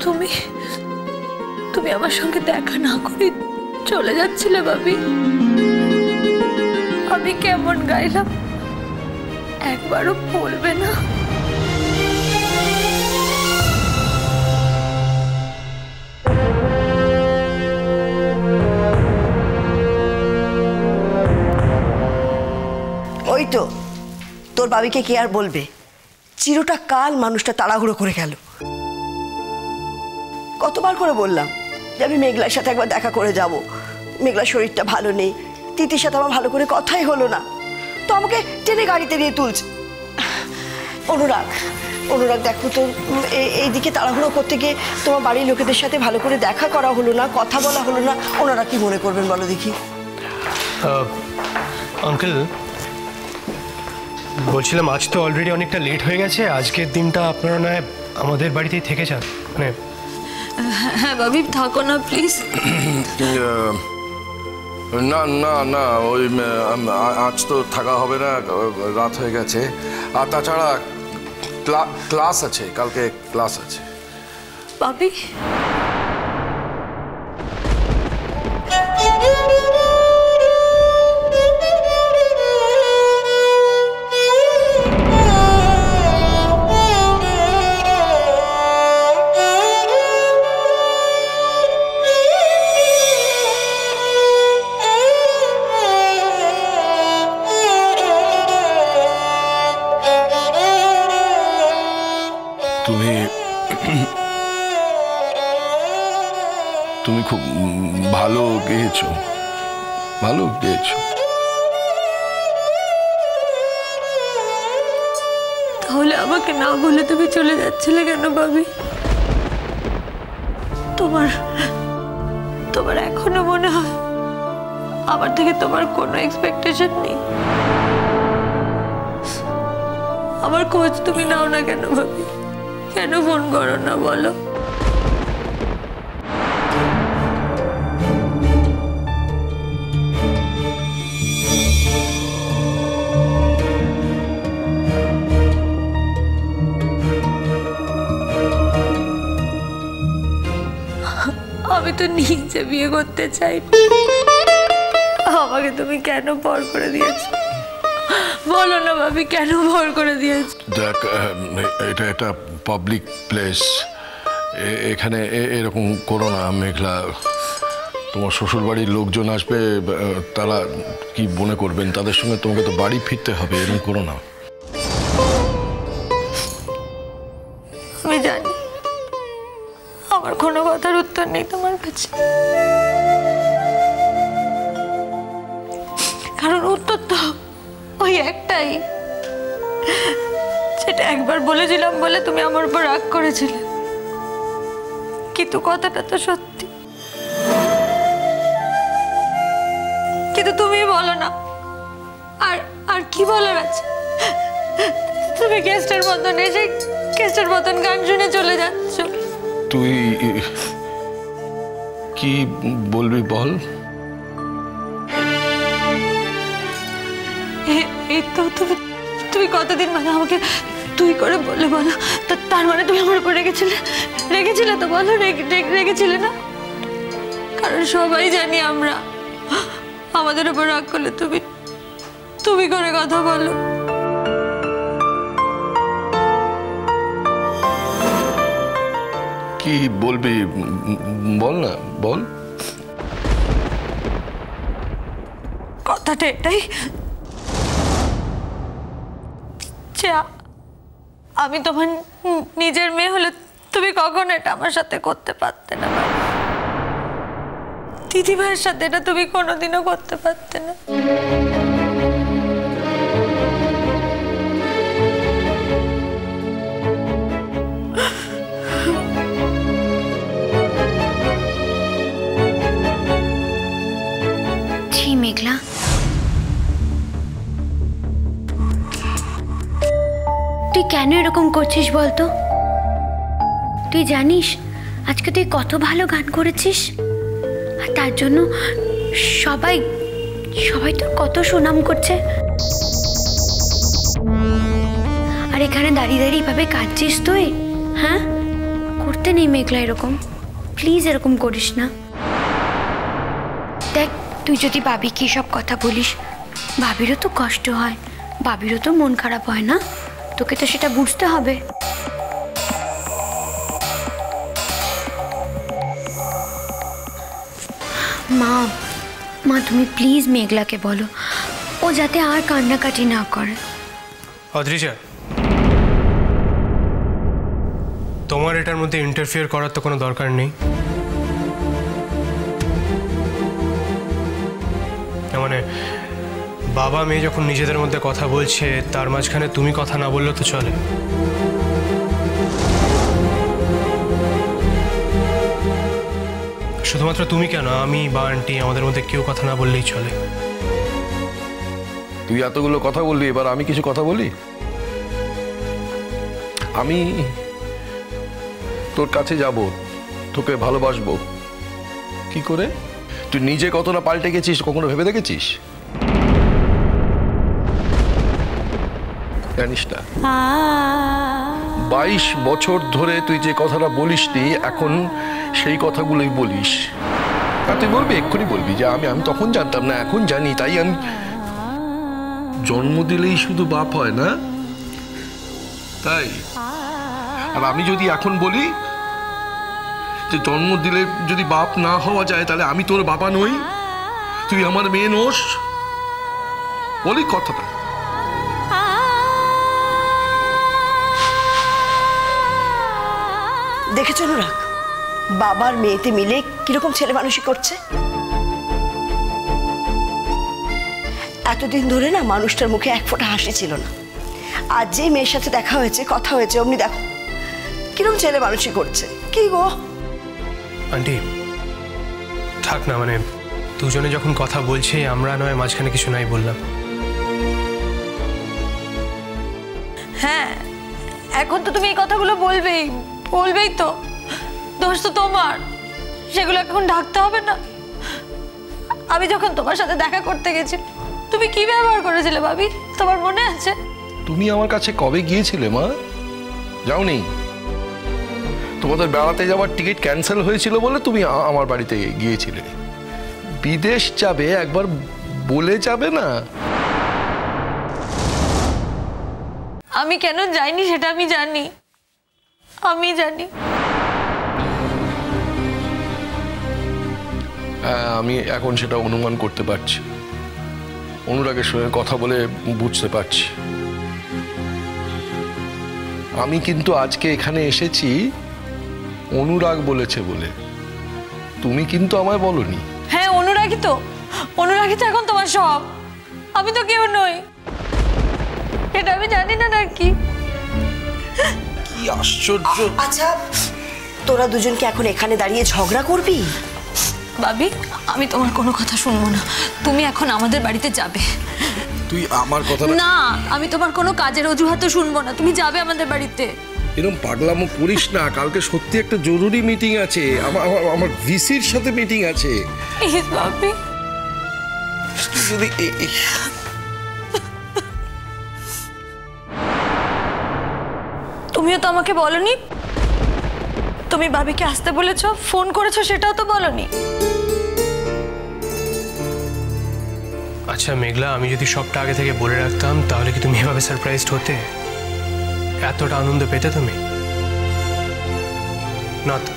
তুমি তুমি আমার সঙ্গে দেখা না করে চলে যাচ্ছিলে ভাবি। আমি কেমন গাইলাম একবারও বলবে না? ওই তো তোর বাবিকে কি আর বলবে, চিরটা কাল মানুষটা তাড়াহুড়ো করে গেল। কতবার করে বললাম যে আমি মেঘলার সাথে একবার দেখা করে যাব, মেঘলার শরীরটা ভালো নেই, তিতির সাথে আমার ভালো করে কথাই হলো না, তো আমাকে টেনে গাড়িতে নিয়ে তুলছে। অনুরাগ অনুরাগ দেখো তো, এইদিকে তাড়াহুড়ো করতে গিয়ে তোমার বাড়ির লোকেদের সাথে ভালো করে দেখা করা হলো না, কথা বলা হলো না, ওনারা কি মনে করবেন বলো দেখি? আঙ্কেল বলছিলাম আজ তো অলরেডি অনেকটা লেট হয়ে গেছে, আজকের দিনটা আপনারা নয় আমাদের বাড়িতেই থেকে যান। মানে হ্যাঁ ভাবি, থাকো না প্লিজ। না না না, ওই আজ তো থাকা হবে না, রাত হয়ে গেছে। আর তাছাড়া ক্লাস আছে, কালকে ক্লাস আছে। ভাবি তুমি খুব ভালো গেয়েছো, ভালো গেয়েছো। তাহলে আমাকে না বলে তুমি চলে যাচ্ছিলে কেন ভাবি? তোমার এখনো মনে হয় আমার থেকে তোমার কোনো এক্সপেকটেশন নেই? আমার খোঁজ তুমি নাও না কেন ভাবি? কেন ফোন করো না বলো? আমি তো নিজে বিয়ে করতে চাই, আমাকে তুমি কেন পর করে দিয়েছো? বলো না ভাবি, কেন ভর করে দিয়েছো? দেখ, এটা একটা পাবলিক প্লেস, এখানে এরকম করো না মেঘলা। তোমার শ্বশুর বাড়ির লোকজন আসবে, তারা কি মনে করবেন? তাদের সঙ্গে তোমাকে তো বাড়ি ফিরতে হবে, এরকম করো না। আমি জানি আমার কোনো কথার উত্তর নেই তোমার কাছে, কারণ উত্তর তো ওই একটাই, যেটা একবার বলেছিলাম বলে তুমি আমার উপর রাগ করেছিলে, কিন্তু কথাটা তো সত্যি। কিন্তু তুমি বলো না, আর কি বলার আছে? তুমি গেস্টের মতন এসে গেস্টের মতন গান শুনে চলে যাচ্ছ। তুই কি বলবি বল? এই তো তুমি কতদিন মানে আমাকে তুই করে বলে বলো, তার মানে তুমি আমার উপর রেগেছিলে তো? বলো রেগেছিলে না? কারণ সবাই জানি আমরা আমাদের উপর রাগ করলে তুমি করে কথা বলো। কি বলবি বল না, বল। কথাটা এটাই যে আমি তোমার নিজের মেয়ে হলে তুমি কখনো এটা আমার সাথে করতে পারতে না, দিদিভাইয়ের সাথে এটা তুমি কোনোদিনও করতে পারতে না। মেঘলা, তুই কেন এরকম করছিস বলতো? তুই জানিস আজকে তুই কত ভালো গান করেছিস, আর তার জন্য সবাই তোর কত সুনাম করছে, আর এখানে দাঁড়িয়ে দাঁড়িয়ে এভাবে কাঁদছিস তুই? হ্যাঁ, করতে করতে নেই মেঘলা এরকম, প্লিজ এরকম করিস না। দেখ, তুই যদি ভাবিকে সব কথা বলিস, ভাবিরও তো কষ্ট হয়, ভাবিরও তো মন খারাপ হয় না? তোকে তো সেটা বুঝতে হবে। মা মা তুমি প্লিজ মেঘলাকে বলো, ও যাতে আর কান্নাকাটি না করে। অদ্রিজা, তোমার এটার মধ্যে ইন্টারফিয়ার করার তো কোনো দরকার নেই। মানে বাবা মেয়ে যখন নিজেদের মধ্যে কথা বলছে, তার মাঝখানে তুমি কথা না বললেও তো চলে। শুধুমাত্র তুমি কেন, আমি বা আন্টি, আমাদের মধ্যে কেউ কথা না বললেই চলে। তুই এতগুলো কথা বললি, এবার আমি কিছু কথা বলি। আমি তোর কাছে যাব, তোকে ভালোবাসবো কি করে? তুই নিজে কতটা পাল্টে গেছিস কখনো ভেবে দেখেছিস? জানিস না 22 বছর ধরে তুই যে কথাটা বলিসনি, এখন সেই কথাগুলোই বলিস। আর তুই বলবি, এক্ষুনি বলবি যে আমি তখন জানতাম না, এখন জানি, তাই আমি। জন্ম দিলেই শুধু বাপ হয় না, তাই? আর আমি যদি এখন বলি যে জন্ম দিলে যদি বাপ না হওয়া যায়, তাহলে আমি তোর বাবা নই, তুই আমার মেয়ে নোস, বলি কথাটা। দেখেছ অনুরাগ, বাবার মেয়েতে মিলে কিরকম ছেলে মানুষই করছে। এতদিন ধরে না মানুষটার মুখে এক ফোঁটা হাসি ছিল না, আজ যে মেয়ের সাথে দেখা হয়েছে, কথা হয়েছে, অমনি দেখো কিরকম ছেলে মানুষই করছে। কি গো আন্টি, থাক না, মানে দুজনে যখন কথা বলছি, আমরা নয় মাঝখানে কিছু নাই বললাম। হ্যাঁ, এখন তো তুমি এই কথাগুলো বলবেই তো। দোষ তো তোমার, সেগুলো এখন ঢাকতে হবে না। আমি যখন তোমার সাথে দেখা করতে গেছি, তুমি কি ব্যবহার করেছিলে ভাবি, তোমার মনে আছে? তুমি আমার কাছে কবে গিয়েছিলে মা? যাওনি? তোমাদের বেড়াতে যাওয়ার টিকিট ক্যান্সেল হয়েছিল বলে তুমি আমার বাড়িতে গিয়েছিলে। বিদেশ যাবে, একবার বলে যাবে না? আমি কেন যাইনি সেটা আমি জানি। হ্যাঁ, আমি এখন সেটা অনুমান করতে পারছি, অনুরাগের সঙ্গে কথা বলে বুঝতে পারছি। আমি কিন্তু আজকে এখানে এসেছি অনুরাগ বলেছে বলে, তুমি কিন্তু আমায় বলনি। হ্যাঁ, অনুরাগী তো এখন তোমার সব। আমি তো কেউ নই, এটা আমি জানি না নাকি? কি আশ্চর্য। আচ্ছা, তোরা দুজনকে এখন এখানে দাঁড়িয়ে ঝগড়া করবি? ভাবি, আমি তোমার কোনো কথা শুনবো না। তুমি এখন আমাদের বাড়িতে যাবে। তুই আমার কথা না, আমি তোমার কোনো কাজের অজুহাতও শুনবো না। তুমি যাবে আমাদের বাড়িতে। এরকম পাগলামো করিস না, কালকে সত্যি একটা জরুরি মিটিং আছে, আমার ভিসির সাথে মিটিং আছে। ভাবি, যদি তুমিও তো আমাকে বলনি, তুমি ভাবিকে আসতে বলেছো, ফোন করেছো, সেটাও তো বলনি। আচ্ছা মেঘলা, আমি যদি সবটা আগে থেকে বলে রাখতাম, তাহলে কি তুমি এভাবে সারপ্রাইজড হতে, এতটা আনন্দ পেতে তুমি? না তো।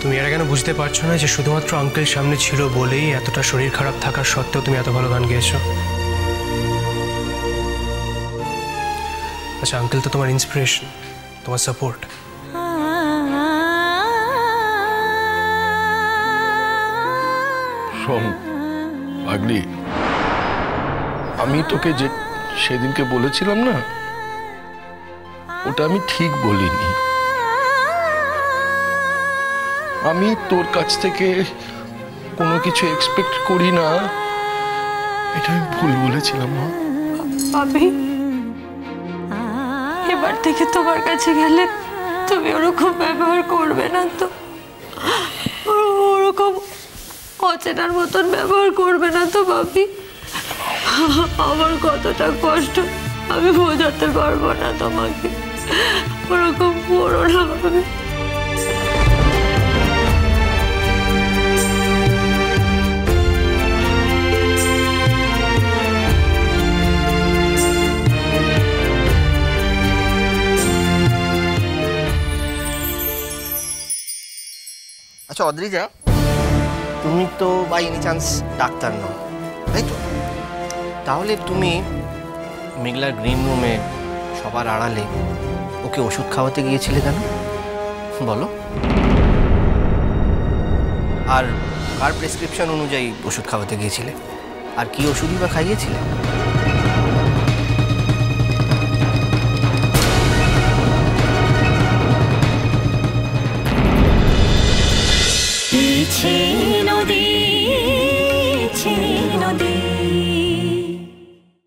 তুমি এটা কেন বুঝতে পারছো না যে শুধুমাত্র আঙ্কেল সামনে ছিল বলেই এতটা শরীর খারাপ থাকার সত্ত্বেও তুমি এত ভালো গান গেয়েছো? আচ্ছা, আঙ্কেল তো তোমার ইন্সপিরেশন, তোমার সাপোর্ট। শোন পাগলি, আমি তোকে যে সেদিনকে বলেছিলাম না, ওটা আমি ঠিক বলিনি। আমি তোর কাছ থেকে কোনো কিছু এক্সপেক্ট করি না, এটা আমি ভুল বলেছিলাম। ভাবি, এবার থেকে তোমার কাছে গেলে তুমি ওরকম ব্যবহার করবে না তো? ওরকম অচেনার মতন ব্যবহার করবে না তো ভাবি? আমার কতটা কষ্ট আমি বোঝাতে পারবো না তোমাকে। ওরকম করো না ভাবি। আচ্ছা অদ্রিজা, তুমি তো বাই এনি চান্স ডাক্তার নও, তাই তো? তাহলে তুমি মেঘলার গ্রিন রুমে সবার আড়ালে ওকে ওষুধ খাওয়াতে গিয়েছিলে কেন বলো? আর কার প্রেসক্রিপশন অনুযায়ী ওষুধ খাওয়াতে গিয়েছিলে? আর কি ওষুধই বা খাইয়েছিলে?